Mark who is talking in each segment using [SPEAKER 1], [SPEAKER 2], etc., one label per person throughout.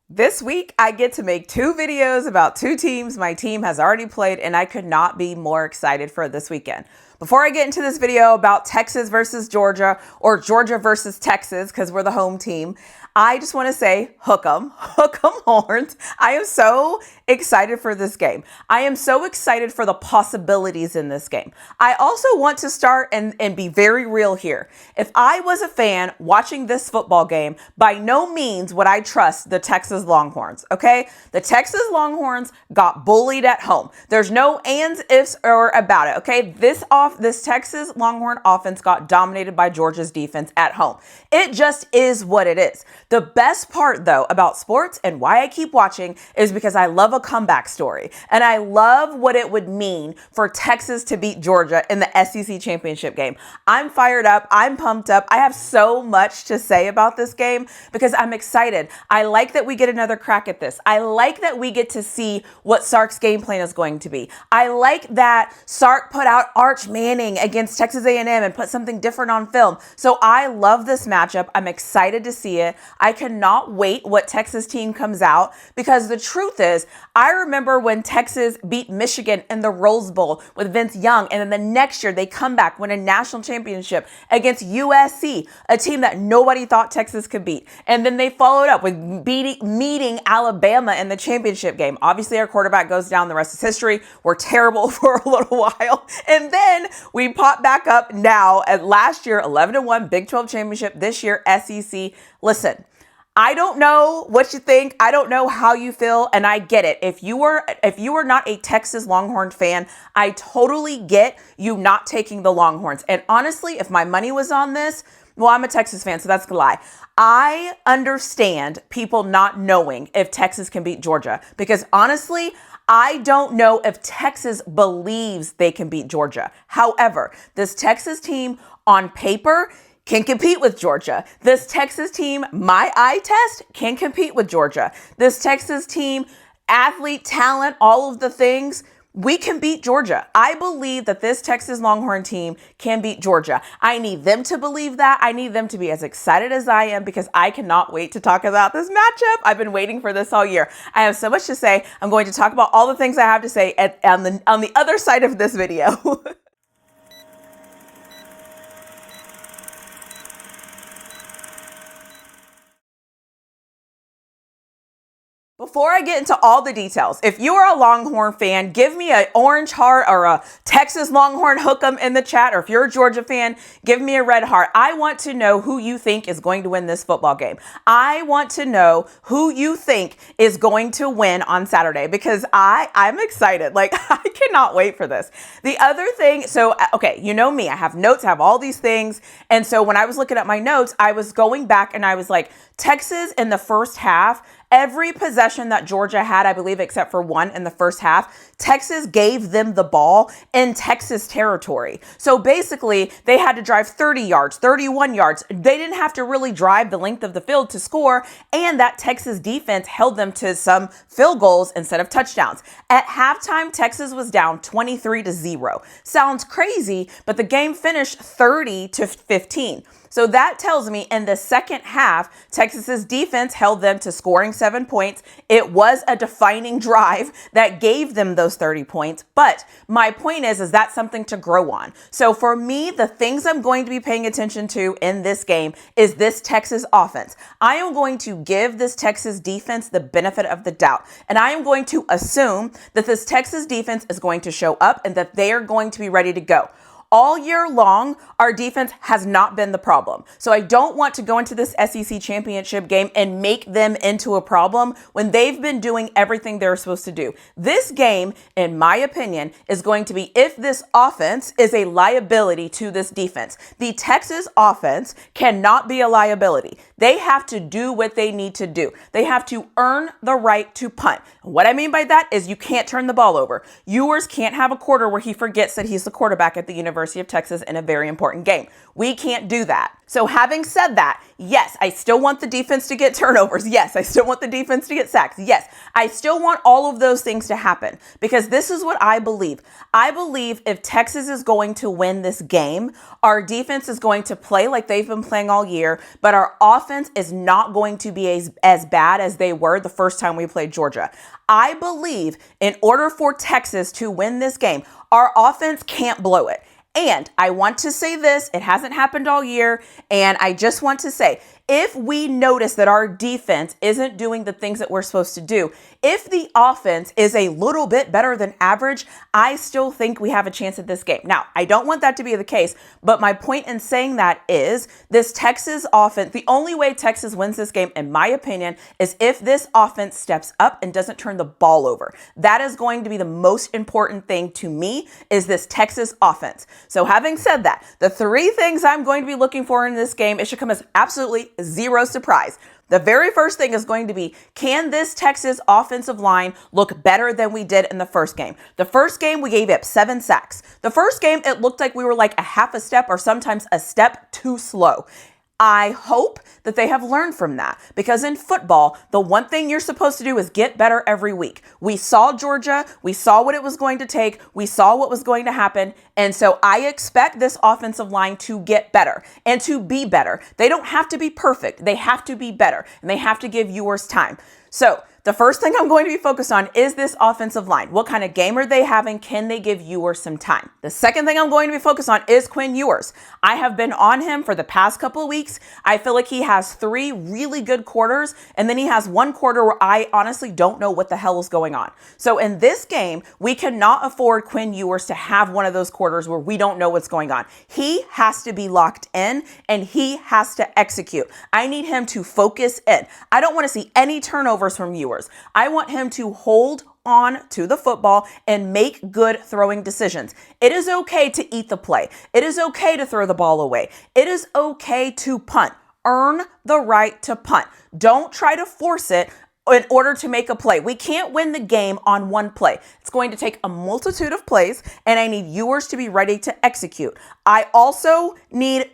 [SPEAKER 1] This week, I get to make two videos about two teams my team has already played, and I could not be more excited for this weekend. Before I get into this video about Texas versus Georgia, or Georgia versus Texas, because we're the home team, I just want to say, hook 'em horns. I am so excited for this game. I am so excited for the possibilities in this game. I also want to start and be very real here. If I was a fan watching this football game, by no means would I trust the Texas Longhorns, okay? The Texas Longhorns got bullied at home. There's no ands, ifs, or about it, okay? This Texas Longhorn offense got dominated by Georgia's defense at home. It just is what it is. The best part, though, about sports and why I keep watching is because I love a comeback story. And I love what it would mean for Texas to beat Georgia in the SEC championship game. I'm fired up. I'm pumped up. I have so much to say about this game because I'm excited. I like that we get another crack at this. I like that we get to see what Sark's game plan is going to be. I like that Sark put out Arch Manning against Texas A&M and put something different on film. So I love this matchup. I'm excited to see it. I cannot wait what Texas team comes out because the truth is, I remember when Texas beat Michigan in the Rose Bowl with Vince Young, and then the next year they come back, win a national championship against USC, a team that nobody thought Texas could beat. And then they followed up with meeting Alabama in the championship game. Obviously, our quarterback goes down. The rest is history. We're terrible for a little while. And then we pop back up now at last year, 11-1 Big 12 championship. This year, SEC. Listen, I don't know what you think. I don't know how you feel, and I get it. If you are not a Texas Longhorn fan, I totally get you not taking the Longhorns. And honestly, if my money was on this, well, I'm a Texas fan, so that's a lie. I understand people not knowing if Texas can beat Georgia because honestly, I don't know if Texas believes they can beat Georgia. However, this Texas team on paper can compete with Georgia. This Texas team, my eye test, can compete with Georgia. This Texas team, athlete, talent, all of the things, we can beat Georgia. I believe that this Texas Longhorn team can beat Georgia. I need them to believe that. I need them to be as excited as I am because I cannot wait to talk about this matchup. I've been waiting for this all year. I have so much to say. I'm going to talk about all the things I have to say on the other side of this video. Before I get into all the details, if you are a Longhorn fan, give me an orange heart or a Texas Longhorn hook 'em in the chat. Or if you're a Georgia fan, give me a red heart. I want to know who you think is going to win this football game. I want to know who you think is going to win on Saturday because I'm excited. Like, I cannot wait for this. The other thing, okay, you know me, I have notes, I have all these things. And so when I was looking at my notes, I was going back and I was like, Texas in the first half, every possession that Georgia had, I believe, except for one in the first half, Texas gave them the ball in Texas territory. So basically, they had to drive 30 yards, 31 yards. They didn't have to really drive the length of the field to score, and that Texas defense held them to some field goals instead of touchdowns. At halftime, Texas was down 23-0. Sounds crazy, but the game finished 30-15. So that tells me in the second half, Texas's defense held them to scoring 7 points. It was a defining drive that gave them those 30 points. But my point is that's something to grow on. So for me, the things I'm going to be paying attention to in this game is this Texas offense. I am going to give this Texas defense the benefit of the doubt. And I am going to assume that this Texas defense is going to show up and that they are going to be ready to go. All year long, our defense has not been the problem. So I don't want to go into this SEC championship game and make them into a problem when they've been doing everything they're supposed to do. This game, in my opinion, is going to be if this offense is a liability to this defense. The Texas offense cannot be a liability. They have to do what they need to do. They have to earn the right to punt. What I mean by that is you can't turn the ball over. Ewers can't have a quarter where he forgets that he's the quarterback at the University University of Texas in a very important game. We can't do that. So having said that, yes, I still want the defense to get turnovers. Yes, I still want the defense to get sacks. Yes, I still want all of those things to happen because this is what I believe. I believe if Texas is going to win this game, our defense is going to play like they've been playing all year, but our offense is not going to be as bad as they were the first time we played Georgia. I believe in order for Texas to win this game, our offense can't blow it. And I want to say this, it hasn't happened all year, and I just want to say, if we notice that our defense isn't doing the things that we're supposed to do, if the offense is a little bit better than average, I still think we have a chance at this game. Now, I don't want that to be the case, but my point in saying that is this Texas offense, the only way Texas wins this game, in my opinion, is if this offense steps up and doesn't turn the ball over. That is going to be the most important thing to me, is this Texas offense. So having said that, the three things I'm going to be looking for in this game, it should come as absolutely zero surprise. The very first thing is going to be, can this Texas offensive line look better than we did in the first game? The first game, we gave up 7 sacks. The first game, it looked like we were like a half a step or sometimes a step too slow. I hope that they have learned from that, because in football, the one thing you're supposed to do is get better every week. We saw Georgia. We saw what it was going to take. We saw what was going to happen. And so I expect this offensive line to get better and to be better. They don't have to be perfect. They have to be better, and they have to give yours time. So the first thing I'm going to be focused on is this offensive line. What kind of game are they having? Can they give Ewers some time? The second thing I'm going to be focused on is Quinn Ewers. I have been on him for the past couple of weeks. I feel like he has 3 really good quarters, and then he has 1 quarter where I honestly don't know what the hell is going on. So in this game, we cannot afford Quinn Ewers to have one of those quarters where we don't know what's going on. He has to be locked in, and he has to execute. I need him to focus in. I don't want to see any turnovers from Ewers. I want him to hold on to the football and make good throwing decisions. It is okay to eat the play. It is okay to throw the ball away. It is okay to punt. Earn the right to punt. Don't try to force it in order to make a play. We can't win the game on one play. It's going to take a multitude of plays, and I need Ewers to be ready to execute. I also need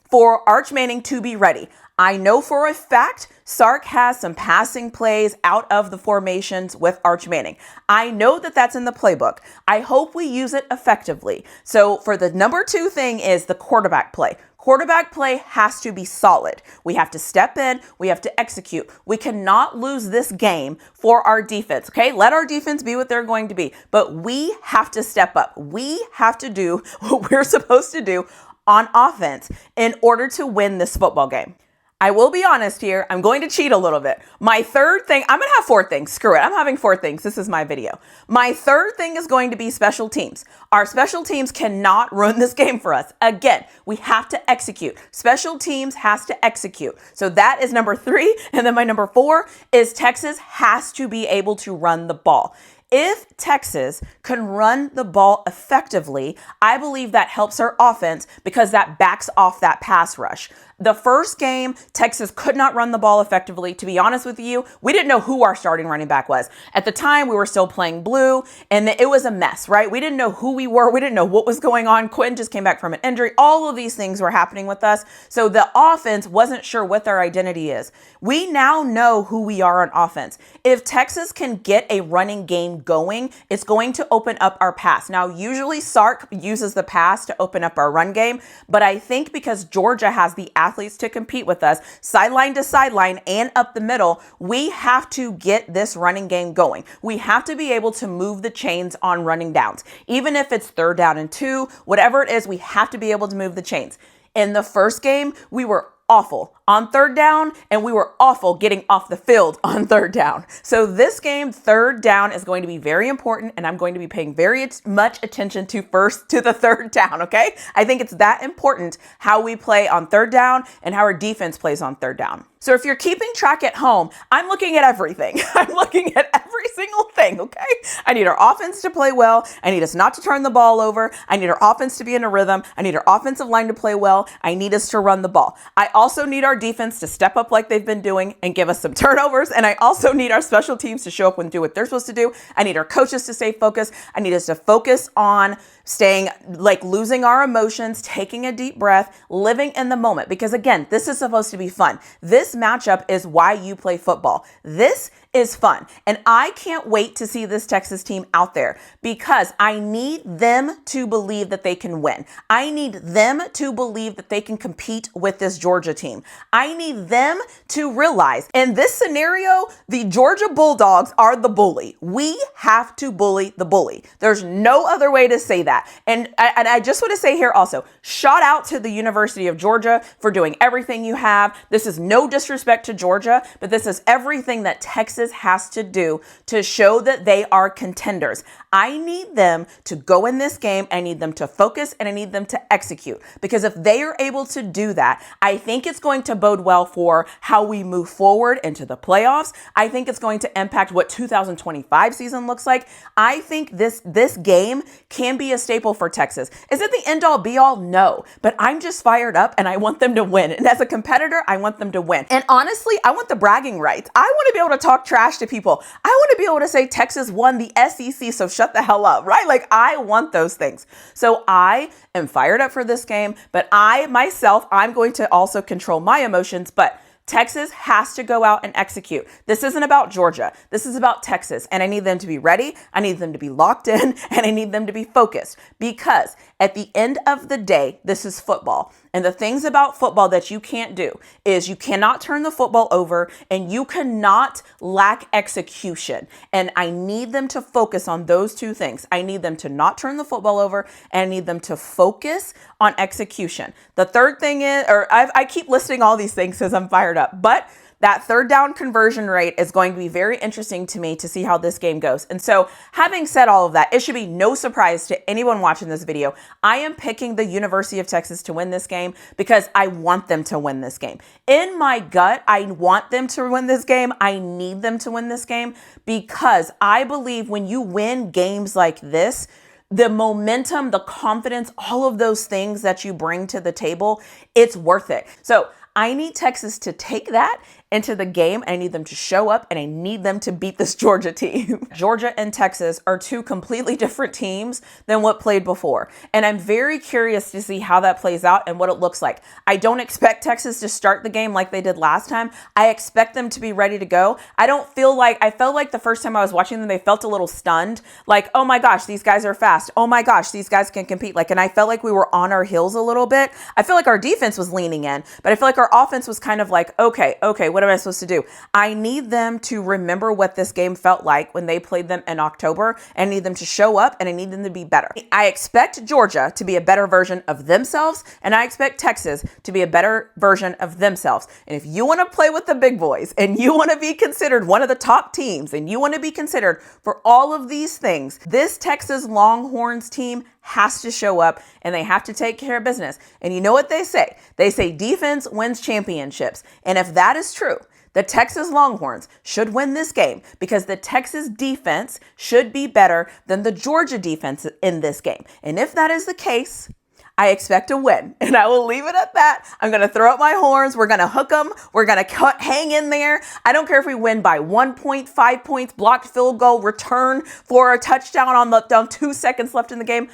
[SPEAKER 1] for Arch Manning to be ready. I know for a fact Sark has some passing plays out of the formations with Arch Manning. I know that that's in the playbook. I hope we use it effectively. So for the number 2 thing is the quarterback play. Quarterback play has to be solid. We have to step in. We have to execute. We cannot lose this game for our defense, okay? Let our defense be what they're going to be, but we have to step up. We have to do what we're supposed to do on offense in order to win this football game. I will be honest here. I'm going to cheat a little bit. My third thing, I'm going to have 4 things. Screw it. I'm having 4 things. This is my video. My third thing is going to be special teams. Our special teams cannot ruin this game for us. Again, we have to execute. Special teams has to execute. So that is number 3. And then my number 4 is Texas has to be able to run the ball. If Texas can run the ball effectively, I believe that helps our offense because that backs off that pass rush. The first game, Texas could not run the ball effectively. To be honest with you, we didn't know who our starting running back was. At the time, we were still playing blue, and it was a mess, right? We didn't know who we were. We didn't know what was going on. Quinn just came back from an injury. All of these things were happening with us. So the offense wasn't sure what their identity is. We now know who we are on offense. If Texas can get a running game going, it's going to open up our pass. Now, usually Sark uses the pass to open up our run game, but I think because Georgia has the athletes to compete with us, sideline to sideline and up the middle, we have to get this running game going. We have to be able to move the chains on running downs. Even if it's 3rd down and 2, whatever it is, we have to be able to move the chains. In the first game, we were awful on 3rd down, and we were awful getting off the field on 3rd down. So this game, 3rd down is going to be very important, and I'm going to be paying very much attention to the 3rd down, okay? I think it's that important how we play on 3rd down and how our defense plays on 3rd down. So if you're keeping track at home, I'm looking at everything. I'm looking at every single thing, okay? I need our offense to play well. I need us not to turn the ball over. I need our offense to be in a rhythm. I need our offensive line to play well. I need us to run the ball. I also need our defense to step up like they've been doing and give us some turnovers. And I also need our special teams to show up and do what they're supposed to do. I need our coaches to stay focused. I need us to focus on staying, like, losing our emotions, taking a deep breath, living in the moment. Because again, this is supposed to be fun. This matchup is why you play football. This is fun. And I can't wait to see this Texas team out there because I need them to believe that they can win. I need them to believe that they can compete with this Georgia team. I need them to realize in this scenario, the Georgia Bulldogs are the bully. We have to bully the bully. There's no other way to say that. And I just want to say here also, shout out to the University of Georgia for doing everything you have. This is no disrespect to Georgia, but this is everything that Texas has to do to show that they are contenders. I need them to go in this game. I need them to focus and I need them to execute, because if they are able to do that, I think it's going to bode well for how we move forward into the playoffs. I think it's going to impact what 2025 season looks like. I think this game can be a staple for Texas. Is it the end all be all? No, but I'm just fired up and I want them to win. And as a competitor, I want them to win. And honestly, I want the bragging rights. I want to be able to talk trash to people. I want to be able to say Texas won the SEC, so shut the hell up, right? Like, I want those things. So I am fired up for this game, but I'm going to also control my emotions, but Texas has to go out and execute. This isn't about Georgia. This is about Texas. And I need them to be ready. I need them to be locked in, and I need them to be focused, because at the end of the day, this is football. And the things about football that you can't do is you cannot turn the football over and you cannot lack execution. And I need them to focus on those two things. I need them to not turn the football over, and I need them to focus on execution. The third thing is, I keep listing all these things because I'm fired up, but that third down conversion rate is going to be very interesting to me to see how this game goes. And so, having said all of that, it should be no surprise to anyone watching this video. I am picking the University of Texas to win this game because I want them to win this game. In my gut, I want them to win this game. I need them to win this game because I believe when you win games like this, the momentum, the confidence, all of those things that you bring to the table, it's worth it. So I need Texas to take that into the game. I need them to show up, and I need them to beat this Georgia team. Georgia and Texas are two completely different teams than what played before. And I'm very curious to see how that plays out and what it looks like. I don't expect Texas to start the game like they did last time. I expect them to be ready to go. I felt like the first time I was watching them, they felt a little stunned. Like, oh my gosh, these guys are fast. Oh my gosh, these guys can compete. And I felt like we were on our heels a little bit. I feel like our defense was leaning in, but I feel like our offense was kind of like, okay, what am I supposed to do? I need them to remember what this game felt like when they played them in October. I need them to show up, and I need them to be better. I expect Georgia to be a better version of themselves, and I expect Texas to be a better version of themselves. And if you want to play with the big boys, and you want to be considered one of the top teams, and you want to be considered for all of these things, this Texas Longhorns team has to show up, and they have to take care of business. And you know what they say? They say defense wins championships. And if that is true, the Texas Longhorns should win this game because the Texas defense should be better than the Georgia defense in this game. And if that is the case, I expect a win, and I will leave it at that. I'm going to throw up my horns. We're going to hook them. We're going to hang in there. I don't care if we win by 1 point, 5 points, blocked field goal, return for a touchdown on 2 seconds left in the game.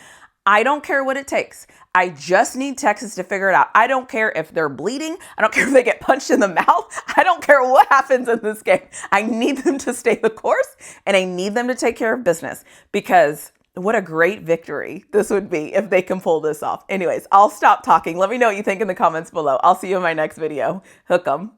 [SPEAKER 1] I don't care what it takes. I just need Texas to figure it out. I don't care if they're bleeding. I don't care if they get punched in the mouth. I don't care what happens in this game. I need them to stay the course, and I need them to take care of business, because what a great victory this would be if they can pull this off. Anyways, I'll stop talking. Let me know what you think in the comments below. I'll see you in my next video. Hook 'em.